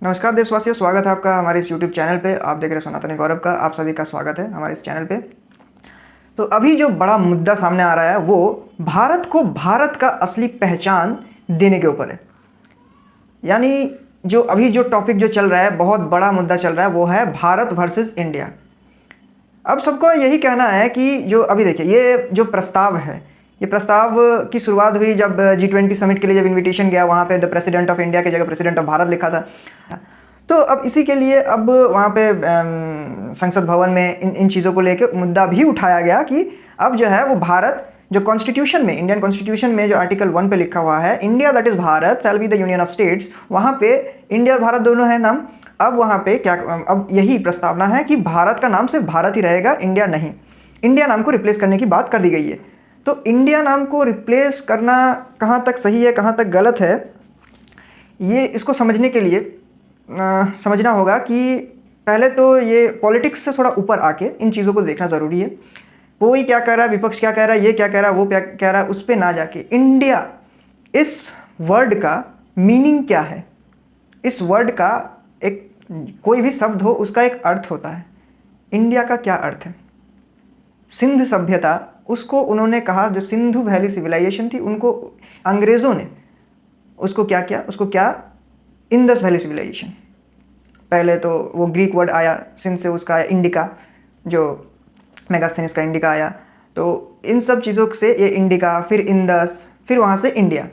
नमस्कार देशवासियों, स्वागत है आपका हमारे इस यूट्यूब चैनल पे। आप देख रहे हैं सनातनी गौरव का। आप सभी का स्वागत है हमारे इस चैनल पे। तो अभी जो बड़ा मुद्दा सामने आ रहा है वो भारत को भारत का असली पहचान देने के ऊपर है। यानी जो अभी जो टॉपिक जो चल रहा है, बहुत बड़ा मुद्दा चल रहा है, वो है भारत वर्सेस इंडिया। अब सबको यही कहना है कि जो अभी देखिए ये जो प्रस्ताव है, ये प्रस्ताव की शुरुआत हुई जब G20 समिट के लिए जब इनविटेशन गया, वहाँ पे द प्रेसिडेंट ऑफ इंडिया की जगह प्रेसिडेंट ऑफ भारत लिखा था। तो अब इसी के लिए अब वहाँ पे संसद भवन में इन चीज़ों को लेकर मुद्दा भी उठाया गया कि अब जो है वो भारत जो कॉन्स्टिट्यूशन में, इंडियन कॉन्स्टिट्यूशन में जो आर्टिकल 1 पे लिखा हुआ है, India that is Bharat shall be the union of states, वहाँ पे इंडिया और भारत दोनों है नाम। अब वहाँ पे क्या, अब यही प्रस्तावना है कि भारत का नाम सिर्फ भारत ही रहेगा, इंडिया नहीं। इंडिया नाम को रिप्लेस करने की बात कर दी गई है। तो इंडिया नाम को रिप्लेस करना कहाँ तक सही है, कहाँ तक गलत है, ये इसको समझने के लिए समझना होगा कि पहले तो ये पॉलिटिक्स से थोड़ा ऊपर आके इन चीज़ों को देखना ज़रूरी है। कोई क्या कह रहा है, विपक्ष क्या कह रहा है, ये क्या कह रहा है, वो क्या कह रहा है, उस पर ना जाके इंडिया इस वर्ड का मीनिंग क्या है, इस वर्ड का एक कोई भी शब्द हो उसका एक अर्थ होता है। इंडिया का क्या अर्थ है? सिंध सभ्यता, उसको उन्होंने कहा, जो सिंधु वैली सिविलाइजेशन थी, उनको अंग्रेज़ों ने उसको क्या किया, उसको क्या, इंडस वैली सिविलाइजेशन। पहले तो वो ग्रीक वर्ड आया, सिंध से उसका आया इंडिका, जो मेगास्थनीज का इंडिका आया। तो इन सब चीज़ों से ये इंडिका, फिर इंडस, फिर वहाँ से इंडिया।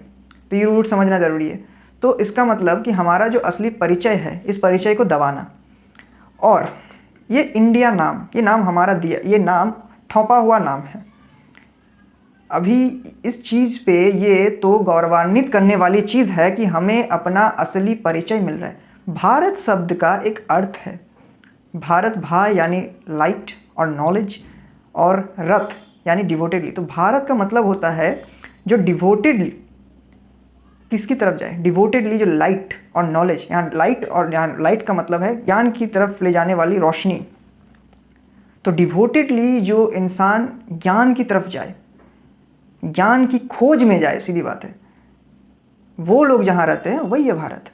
तो ये रूट समझना ज़रूरी है। तो इसका मतलब कि हमारा जो असली परिचय है, इस परिचय को दबाना। और ये इंडिया नाम, ये नाम हमारा दिया, ये नाम थोपा हुआ नाम है। अभी इस चीज़ पे ये तो गौरवान्वित करने वाली चीज़ है कि हमें अपना असली परिचय मिल रहा है। भारत शब्द का एक अर्थ है, भारत भा यानी लाइट और नॉलेज, और रथ यानी डिवोटेडली। तो भारत का मतलब होता है जो डिवोटेडली किसकी तरफ जाए, डिवोटेडली जो लाइट और नॉलेज, यहाँ लाइट और यहाँ लाइट का मतलब है ज्ञान की तरफ ले जाने वाली रोशनी। तो डिवोटेडली जो इंसान ज्ञान की तरफ जाए, ज्ञान की खोज में जाए, सीधी बात है, वो लोग जहां रहते हैं वही है भारत।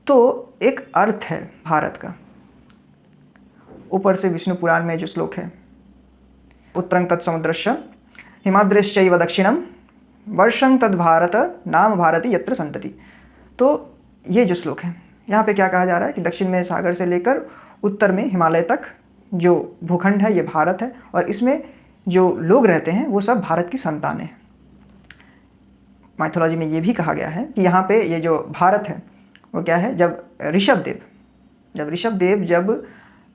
तो एक अर्थ है भारत का। ऊपर से विष्णु पुराण में जो श्लोक है, उत्तरं तत्समुद्रस्य हिमाद्रेश्चैव दक्षिणम वर्षं तद भारत नाम भारती यत्र संतति। तो ये जो श्लोक है, यहाँ पे क्या कहा जा रहा है कि दक्षिण में सागर से लेकर उत्तर में हिमालय तक जो भूखंड है ये भारत है, और इसमें जो लोग रहते हैं वो सब भारत की संतानें हैं। माइथोलॉजी में ये भी कहा गया है कि यहाँ पे ये जो भारत है वो क्या है, जब ऋषभ देव जब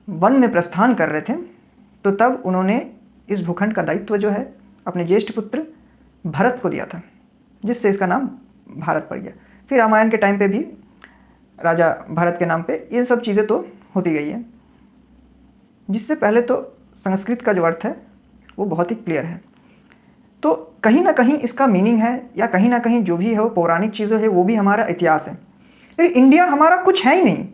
वन में प्रस्थान कर रहे थे, तो तब उन्होंने इस भूखंड का दायित्व जो है अपने ज्येष्ठ पुत्र भरत को दिया था, जिससे इसका नाम भारत पड़ गया। फिर रामायण के टाइम पे भी राजा भरत के नाम पे ये सब चीज़ें तो होती गई हैं। जिससे पहले तो संस्कृत का जो अर्थ है वो बहुत ही क्लियर है। तो कहीं ना कहीं इसका मीनिंग है, या कहीं ना कहीं जो भी है वो पौराणिक चीज़ें है, वो भी हमारा इतिहास है। लेकिन इंडिया हमारा कुछ है ही नहीं,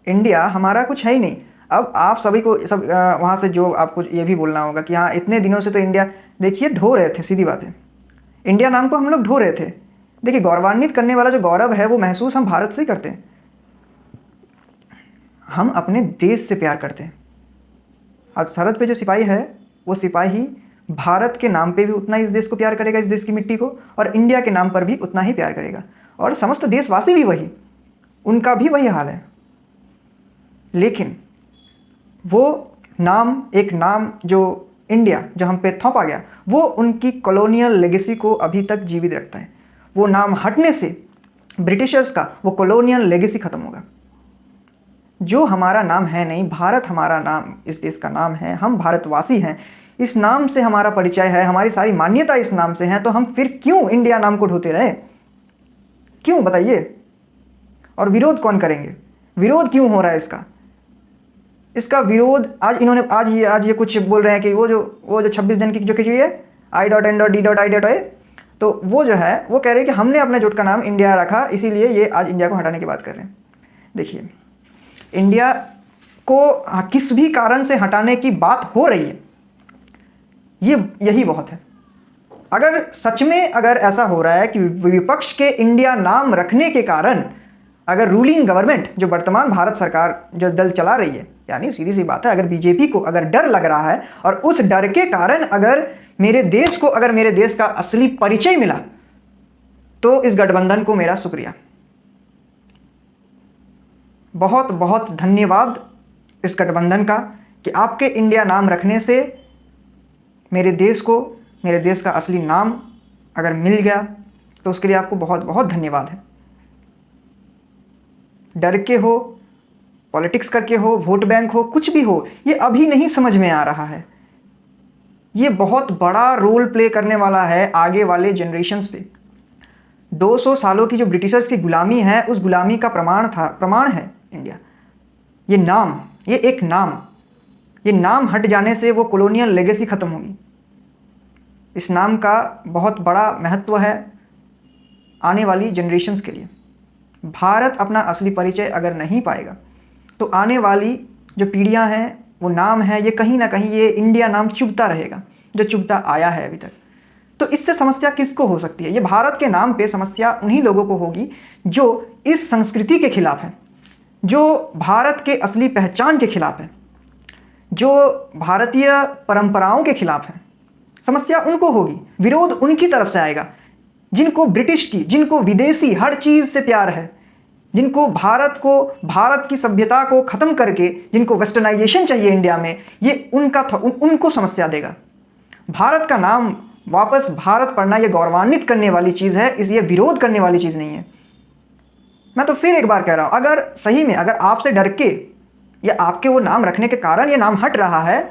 इंडिया हमारा कुछ है ही नहीं। अब आप सभी को सब वहाँ से जो आपको ये भी बोलना होगा कि हाँ इतने दिनों से तो इंडिया, देखिए ढो रहे थे, सीधी बात है, इंडिया नाम को हम लोग ढो रहे थे। देखिए गौरवान्वित करने वाला जो गौरव है वो महसूस हम भारत से ही करते हैं। हम अपने देश से प्यार करते हैं। आज सरहद पे जो सिपाही है, वो सिपाही भारत के नाम पे भी उतना ही इस देश को प्यार करेगा, इस देश की मिट्टी को, और इंडिया के नाम पर भी उतना ही प्यार करेगा, और समस्त देशवासी भी वही, उनका भी वही हाल है। लेकिन वो नाम, एक नाम जो इंडिया जो हम पे थोपा गया, वो उनकी कॉलोनियल लेगेसी को अभी तक जीवित रखता है। वो नाम हटने से ब्रिटिशर्स का वो कॉलोनियल लेगेसी खत्म होगा। जो हमारा नाम है नहीं, भारत हमारा नाम, इस देश का नाम है, हम भारतवासी हैं, इस नाम से हमारा परिचय है, हमारी सारी मान्यता इस नाम से है, तो हम फिर क्यों इंडिया नाम को ढोते रहे? क्यों बताइए? और विरोध कौन करेंगे? विरोध क्यों हो रहा है इसका विरोध आज ये कुछ बोल रहे हैं कि वो जो 26 जन की जो खिचड़ी है I.N.D.I.A, तो वो जो है वो कह रहे हैं कि हमने अपने जुट का नाम इंडिया रखा, इसीलिए ये आज इंडिया को हटाने की बात कर रहे हैं। देखिए इंडिया को किस भी कारण से हटाने की बात हो रही है, यही बहुत है। अगर सच में अगर ऐसा हो रहा है कि विपक्ष के इंडिया नाम रखने के कारण अगर रूलिंग गवर्नमेंट जो वर्तमान भारत सरकार जो दल चला रही है, यानी सीधी सी बात है, अगर बीजेपी को अगर डर लग रहा है और उस डर के कारण अगर मेरे देश को अगर मेरे देश का असली परिचय मिला, तो इस गठबंधन को मेरा शुक्रिया, बहुत बहुत धन्यवाद इस गठबंधन का कि आपके इंडिया नाम रखने से मेरे देश को, मेरे देश का असली नाम अगर मिल गया, तो उसके लिए आपको बहुत बहुत धन्यवाद है। डर के हो, पॉलिटिक्स करके हो, वोट बैंक हो, कुछ भी हो, ये अभी नहीं समझ में आ रहा है। ये बहुत बड़ा रोल प्ले करने वाला है आगे वाले जनरेशन्स पे। 200 सालों की जो ब्रिटिशर्स की गुलामी है, उस गुलामी का प्रमाण है इंडिया। ये नाम, ये एक नाम, ये नाम हट जाने से वो कॉलोनियल लेगेसी ख़त्म होगी। इस नाम का बहुत बड़ा महत्व है आने वाली जनरेशन्स के लिए। भारत अपना असली परिचय अगर नहीं पाएगा, तो आने वाली जो पीढ़ियां हैं, वो नाम है, ये कहीं ना कहीं ये इंडिया नाम चुभता रहेगा, जो चुभता आया है अभी तक। तो इससे समस्या किसको हो सकती है? ये भारत के नाम पे समस्या उन्हीं लोगों को होगी जो इस संस्कृति के खिलाफ है, जो भारत के असली पहचान के खिलाफ है, जो भारतीय परंपराओं के खिलाफ है। समस्या उनको होगी, विरोध उनकी तरफ से आएगा जिनको ब्रिटिश की, जिनको विदेशी हर चीज़ से प्यार है, जिनको भारत को, भारत की सभ्यता को ख़त्म करके जिनको वेस्टर्नाइजेशन चाहिए इंडिया में, ये उनको समस्या देगा। भारत का नाम वापस भारत पढ़ना ये गौरवान्वित करने वाली चीज़ है, इसलिए विरोध करने वाली चीज़ नहीं है। मैं तो फिर एक बार कह रहा हूँ, अगर सही में अगर आपसे डर के या आपके वो नाम रखने के कारण ये नाम हट रहा है,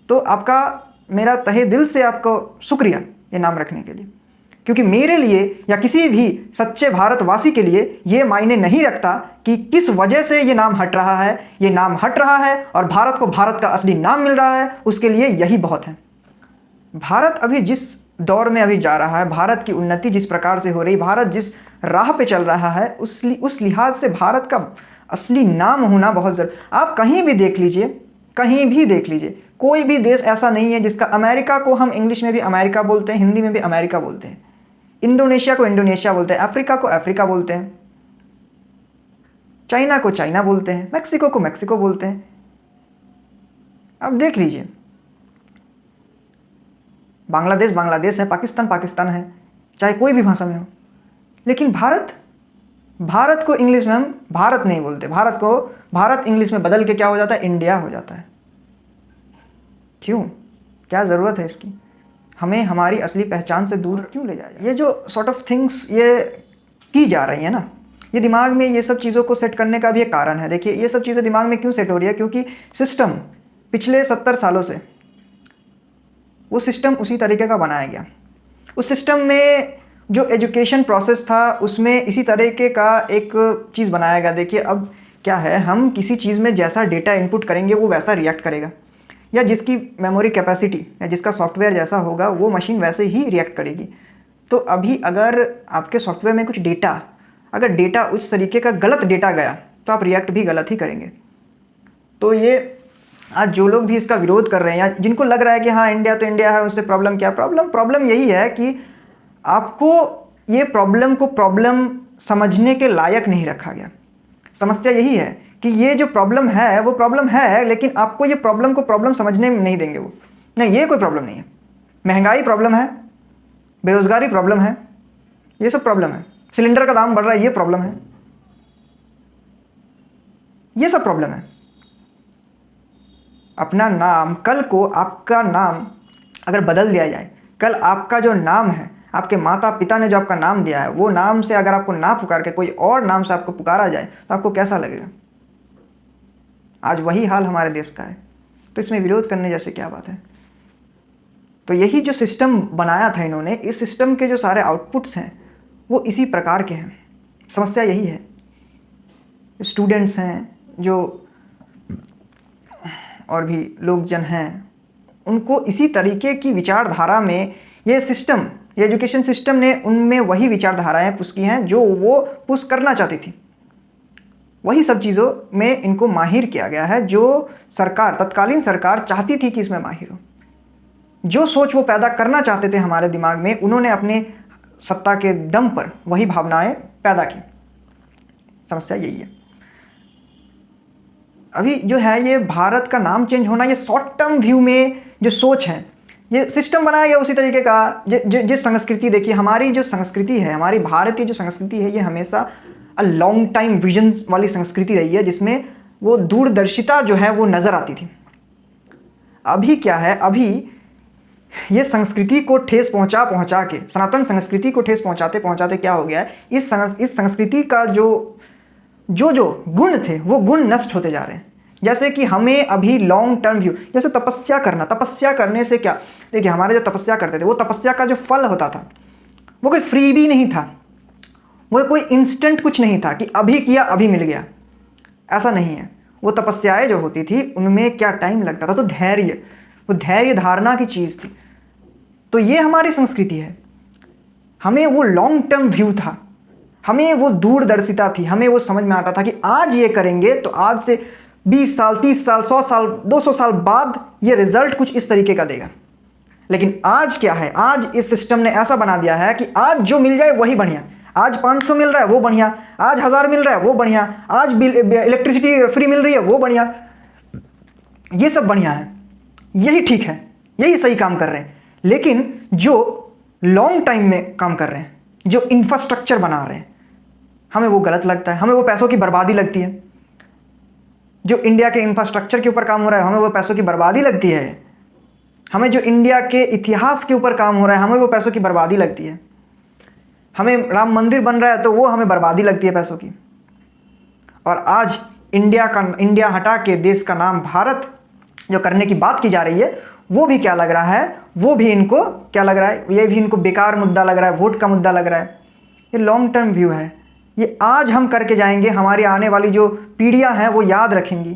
तो आपका, मेरा तहे दिल से आपको शुक्रिया ये नाम रखने के लिए। क्योंकि मेरे लिए या किसी भी सच्चे भारतवासी के लिए ये मायने नहीं रखता कि किस वजह से ये नाम हट रहा है। ये नाम हट रहा है और भारत को भारत का असली नाम मिल रहा है, उसके लिए यही बहुत है। भारत अभी जिस दौर में अभी जा रहा है, भारत की उन्नति जिस प्रकार से हो रही, भारत जिस राह पे चल रहा है, उस लिहाज से भारत का असली नाम होना बहुत ज़रूरी। आप कहीं भी देख लीजिए, कहीं भी देख लीजिए, कोई भी देश ऐसा नहीं है जिसका, अमेरिका को हम इंग्लिश में भी अमेरिका बोलते हैं, हिंदी में भी अमेरिका बोलते हैं, इंडोनेशिया को इंडोनेशिया बोलते हैं, अफ्रीका को अफ्रीका बोलते हैं, चाइना को चाइना बोलते हैं, मैक्सिको को मैक्सिको बोलते हैं। अब देख लीजिए, बांग्लादेश बांग्लादेश है, पाकिस्तान पाकिस्तान है, चाहे कोई भी भाषा में हो। लेकिन भारत को इंग्लिश में हम भारत नहीं बोलते, भारत इंग्लिश में बदल के क्या हो जाता है, इंडिया हो जाता है। क्यों? क्या ज़रूरत है इसकी? हमें हमारी असली पहचान से दूर क्यों ले जाए? ये जो सॉर्ट ऑफ थिंग्स ये की जा रही है ना, ये दिमाग में ये सब चीज़ों को सेट करने का भी एक कारण है। देखिए, ये सब चीज़ें दिमाग में क्यों सेट हो रही है? क्योंकि सिस्टम पिछले 70 सालों से वो सिस्टम उसी तरीके का बनाया गया। उस सिस्टम में जो एजुकेशन प्रोसेस था, उसमें इसी तरीके का एक चीज़ बनाया गया। देखिए, अब क्या है, हम किसी चीज़ में जैसा डेटा इनपुट करेंगे वो वैसा रिएक्ट करेगा, या जिसकी मेमोरी कैपेसिटी या जिसका सॉफ्टवेयर जैसा होगा वो मशीन वैसे ही रिएक्ट करेगी। तो अभी अगर आपके सॉफ्टवेयर में कुछ डेटा, अगर डेटा उस तरीके का गलत डेटा गया, तो आप रिएक्ट भी गलत ही करेंगे। तो ये आज जो लोग भी इसका विरोध कर रहे हैं, या जिनको लग रहा है कि हाँ इंडिया तो इंडिया है, उससे प्रॉब्लम क्या, प्रॉब्लम यही है कि आपको ये प्रॉब्लम को प्रॉब्लम समझने के लायक नहीं रखा गया। समस्या यही है कि ये जो प्रॉब्लम है वो प्रॉब्लम है, लेकिन आपको ये प्रॉब्लम को प्रॉब्लम समझने में नहीं देंगे वो। नहीं, ये कोई प्रॉब्लम नहीं है। महंगाई प्रॉब्लम है, बेरोजगारी प्रॉब्लम है, ये सब प्रॉब्लम है। सिलेंडर का दाम बढ़ रहा है, ये प्रॉब्लम है, ये सब प्रॉब्लम है। अपना नाम, कल को आपका नाम अगर बदल दिया जाए, कल आपका जो नाम है, आपके माता पिता ने जो आपका नाम दिया है, वो नाम से अगर आपको ना पुकार के कोई और नाम से आपको पुकारा जाए, तो आपको कैसा लगेगा? आज वही हाल हमारे देश का है। तो इसमें विरोध करने जैसे क्या बात है? तो यही जो सिस्टम बनाया था इन्होंने, इस सिस्टम के जो सारे आउटपुट्स हैं वो इसी प्रकार के हैं। समस्या यही है, स्टूडेंट्स हैं जो और भी लोकजन हैं, उनको इसी तरीके की विचारधारा में ये सिस्टम, ये एजुकेशन सिस्टम ने उनमें वही विचारधाराएं पुश की हैं जो वो पुश करना चाहती थी। वही सब चीज़ों में इनको माहिर किया गया है जो सरकार, तत्कालीन सरकार चाहती थी कि इसमें माहिर हो। जो सोच वो पैदा करना चाहते थे हमारे दिमाग में, उन्होंने अपने सत्ता के दम पर वही भावनाएं पैदा की। समस्या यही है। अभी जो है ये भारत का नाम चेंज होना, ये शॉर्ट टर्म व्यू में जो सोच है, ये सिस्टम बनाया गया उसी तरीके का जिस संस्कृति, देखिए हमारी जो संस्कृति है, हमारी भारतीय जो संस्कृति है, ये हमेशा लॉन्ग टाइम विजन वाली संस्कृति रही है, जिसमें वो दूरदर्शिता जो है वो नज़र आती थी। अभी क्या है, अभी ये संस्कृति को ठेस पहुंचा के, सनातन संस्कृति को ठेस पहुंचाते पहुंचाते क्या हो गया है, इस संस्कृति का जो गुण थे वो गुण नष्ट होते जा रहे हैं। जैसे कि हमें अभी लॉन्ग टर्म व्यू, जैसे तपस्या करने से क्या, देखिए हमारे जो तपस्या करते थे, वो तपस्या का जो फल होता था वो कोई फ्री भी नहीं था, वो कोई इंस्टेंट कुछ नहीं था कि अभी किया अभी मिल गया, ऐसा नहीं है। वो तपस्याएं जो होती थी उनमें क्या टाइम लगता था, तो वो धैर्य धारणा की चीज़ थी। तो ये हमारी संस्कृति है, हमें वो लॉन्ग टर्म व्यू था, हमें वो दूरदर्शिता थी, हमें वो समझ में आता था कि आज ये करेंगे तो आज से 20 साल 30 साल 100 साल 200 साल बाद ये रिजल्ट कुछ इस तरीके का देगा। लेकिन आज क्या है, आज इस सिस्टम ने ऐसा बना दिया है कि आज जो मिल जाए वही बढ़िया। आज 500 मिल रहा है वो बढ़िया, आज 1000 मिल रहा है वो बढ़िया, आज इलेक्ट्रिसिटी फ्री मिल रही है वो बढ़िया, ये सब बढ़िया है, यही ठीक है, यही सही काम कर रहे हैं। लेकिन जो लॉन्ग टाइम में काम कर रहे हैं, जो इंफ्रास्ट्रक्चर बना रहे हैं, हमें वो गलत लगता है, हमें वो पैसों की बर्बादी लगती है। जो इंडिया के इंफ्रास्ट्रक्चर के ऊपर काम हो रहा है, हमें वो पैसों की बर्बादी लगती है। हमें जो इंडिया के इतिहास के ऊपर काम हो रहा है, हमें वो पैसों की बर्बादी लगती है। हमें राम मंदिर बन रहा है तो वो हमें बर्बादी लगती है पैसों की। और आज इंडिया हटा के देश का नाम भारत जो करने की बात की जा रही है, वो भी क्या लग रहा है, वो भी इनको क्या लग रहा है, ये भी इनको बेकार मुद्दा लग रहा है, वोट का मुद्दा लग रहा है। ये लॉन्ग टर्म व्यू है, ये आज हम करके जाएंगे, हमारी आने वाली जो पीढ़ियां हैं वो याद रखेंगी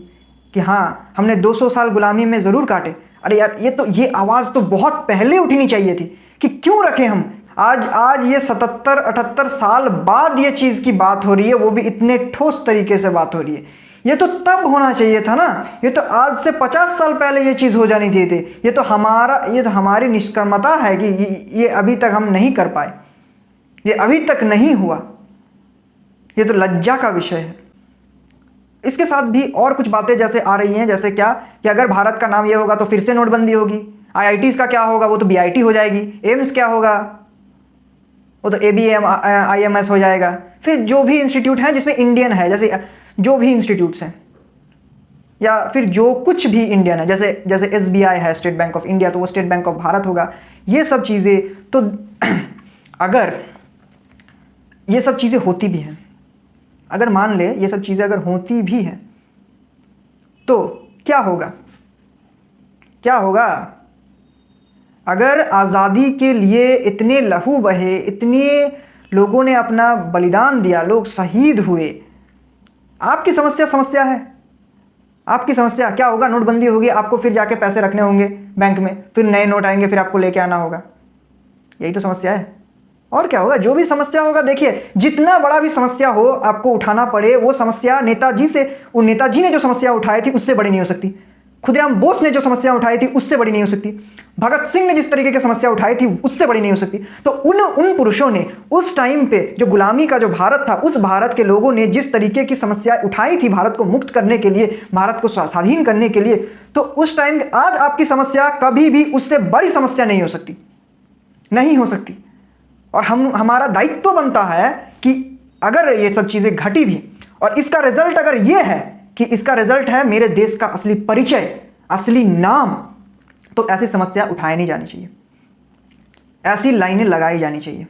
कि हाँ हमने 200 साल गुलामी में ज़रूर काटे। अरे यार ये आवाज़ तो बहुत पहले उठनी चाहिए थी कि क्यों रखें हम। आज ये 77-78 साल बाद ये चीज़ की बात हो रही है, वो भी इतने ठोस तरीके से बात हो रही है। ये तो तब होना चाहिए था ना, ये तो आज से 50 साल पहले ये चीज़ हो जानी चाहिए थी। ये तो हमारी निष्कर्मता है कि ये अभी तक हम नहीं कर पाए, ये अभी तक नहीं हुआ। ये तो लज्जा का विषय है। इसके साथ भी और कुछ बातें जैसे आ रही हैं, जैसे क्या कि अगर भारत का नाम ये होगा तो फिर से नोटबंदी होगी। IITs का क्या होगा, वो तो BIT हो जाएगी। एम्स क्या होगा, वो तो ABIMS हो जाएगा। फिर जो भी इंस्टीट्यूट हैं जिसमें इंडियन है, जैसे जो भी इंस्टीट्यूट्स हैं, या फिर जो कुछ भी इंडियन है, जैसे SBI है, स्टेट बैंक ऑफ इंडिया, तो वो स्टेट बैंक ऑफ भारत होगा। ये सब चीज़ें तो अगर ये सब चीज़ें होती भी हैं, अगर मान ले ये सब चीज़ें अगर होती भी हैं, तो क्या होगा अगर आज़ादी के लिए इतने लहू बहे, इतने लोगों ने अपना बलिदान दिया, लोग शहीद हुए। आपकी समस्या है, आपकी समस्या क्या होगा, नोटबंदी होगी, आपको फिर जाके पैसे रखने होंगे बैंक में, फिर नए नोट आएंगे, फिर आपको लेके आना होगा। यही तो समस्या है, और क्या होगा। जो भी समस्या होगा, देखिए जितना बड़ा भी समस्या हो आपको उठाना पड़े, वो समस्या नेताजी ने जो समस्या उठाई थी उससे बड़ी नहीं हो सकती। खुदीराम बोस ने जो समस्या उठाई थी उससे बड़ी नहीं हो सकती। भगत सिंह ने जिस तरीके की समस्या उठाई थी उससे बड़ी नहीं हो सकती। तो उन पुरुषों ने उस टाइम पे जो गुलामी का जो भारत था, उस भारत के लोगों ने जिस तरीके की समस्या उठाई थी भारत को मुक्त करने के लिए, भारत को स्वाधीन करने के लिए, तो उस टाइम आज आपकी समस्या कभी भी उससे बड़ी समस्या नहीं हो सकती, नहीं हो सकती। और हमारा दायित्व बनता है कि अगर ये सब चीज़ें घटी भी और इसका रिजल्ट अगर ये है कि इसका रिजल्ट है मेरे देश का असली परिचय, असली नाम, तो ऐसी समस्या उठाई नहीं जानी चाहिए, ऐसी लाइनें लगाई जानी चाहिए,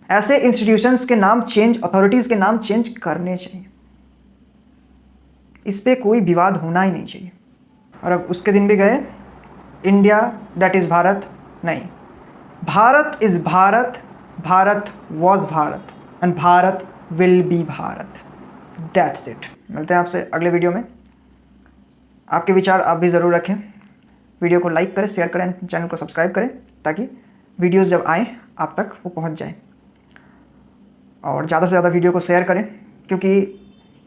ऐसे इंस्टीट्यूशंस के नाम चेंज, अथॉरिटीज़ के नाम चेंज करने चाहिए। इस पे कोई विवाद होना ही नहीं चाहिए। और अब उसके दिन भी गए। इंडिया दैट इज़ भारत नहीं, Bharat is Bharat, Bharat was Bharat and Bharat will be Bharat. That's it. मिलते हैं आपसे अगले वीडियो में। आपके विचार आप भी ज़रूर रखें। वीडियो को लाइक करें, शेयर करें, चैनल को सब्सक्राइब करें ताकि वीडियोस जब आएँ आप तक वो पहुंच जाएं। और ज़्यादा से ज़्यादा वीडियो को शेयर करें, क्योंकि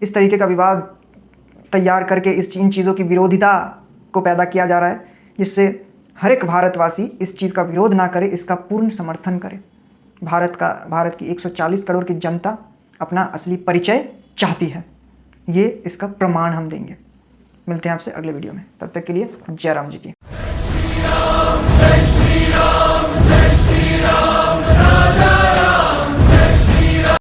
इस तरीके का विवाद तैयार करके इन चीज़ों की विरोधिता को पैदा किया जा रहा है, जिससे हर एक भारतवासी इस चीज़ का विरोध ना करे, इसका पूर्ण समर्थन करे। भारत की 140 करोड़ की जनता अपना असली परिचय चाहती है, ये इसका प्रमाण हम देंगे। मिलते हैं आपसे अगले वीडियो में, तब तक के लिए जय राम जी की।